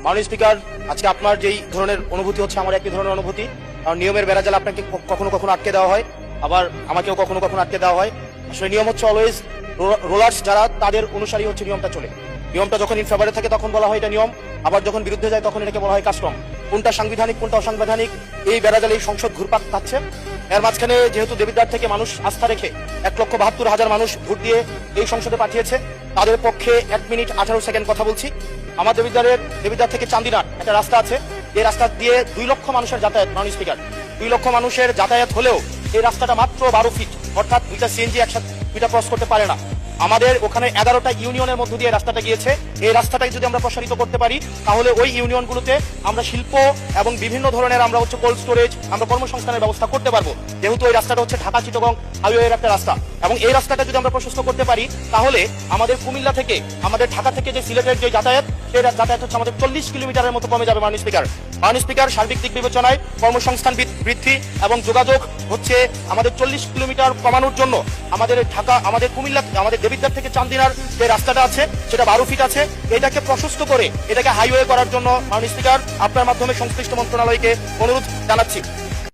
মাননীয় স্পিকার, আজকে আপনার যেই ধরনের অনুভূতি হচ্ছে আমার একই ধরনের অনুভূতি। কারণ নিয়মের বেড়াজালে আপনাকে কখনো কখনো আটকে দেওয়া হয়, আবার আমাকেও কখনো কখনো আটকে দেওয়া হয়। আসলে নিয়ম হচ্ছে অলওয়েজ রোলার্স যারা তাদের অনুসারী হচ্ছে নিয়মটা চলে। নিয়মটা যখন ইন ফেভারে থাকে তখন বলা হয় এটা নিয়ম, আবার যখন বিরুদ্ধে যায় তখন এটাকে বলা হয় কাস্টম। কোনটা সাংবিধানিক কোনটা অসাংবিধানিক এই বেড়াজালে এই সংসদ ঘুরপাক খাচ্ছে। এর মাঝখানে যেহেতু দেবিদ্বার থেকে মানুষ আস্থা রেখে 1,72,000 মানুষ ভোট দিয়ে এই সংসদে পাঠিয়েছে, তাদের পক্ষে 1 মিনিট 18 সেকেন্ড কথা বলছি। আমার দেবিদ্বার থেকে চান্দিনার একটা রাস্তা আছে, এই রাস্তা দিয়ে 2 লক্ষ মানুষের যাতায়াত। মাননীয় স্পিকার, 2 লক্ষ মানুষের যাতায়াত হলেও এই রাস্তাটা মাত্র 12 ফিট, অর্থাৎ 2টা সিএনজি একসাথে 2টা ক্রস করতে পারে না। আমাদের ওখানে 11টা ইউনিয়নের মধ্য দিয়ে রাস্তাটা গিয়েছে। এই রাস্তাটাকে যদি আমরা প্রসারিত করতে পারি তাহলে ওই ইউনিয়নগুলোতে আমরা শিল্প এবং বিভিন্ন ধরনের আমরা হচ্ছে কোল্ড স্টোরেজ, আমরা কর্মসংস্থানের ব্যবস্থা করতে পারবো। যেহেতু এই রাস্তাটা হচ্ছে ঢাকা চিটাগং হাইওয়ের একটা রাস্তা, এবং এই রাস্তাটা যদি আমরা প্রশস্ত করতে পারি তাহলে আমাদের কুমিল্লা থেকে, আমাদের ঢাকা থেকে যে সিলেটের যে যাতায়াত, সেই যাতায়াত হচ্ছে আমাদের 40 কিলোমিটারের মতো কমে যাবে। মাননীয় স্পিকার, সার্বিক দিক বিবেচনায় কর্মসংস্থান বৃদ্ধি এবং যোগাযোগ হচ্ছে আমাদের 40 কিলোমিটার কমানোর জন্য আমাদের কুমিল্লা, আমাদের দেবিদ্বার থেকে চান্দিনার যে রাস্তাটা আছে সেটা 12 ফিট আছে, এটাকে প্রশস্ত করে এটাকে হাইওয়ে করার জন্য মাননীয় স্পিকার আপনার মাধ্যমে সংশ্লিষ্ট মন্ত্রণালয়কে অনুরোধ জানাচ্ছি।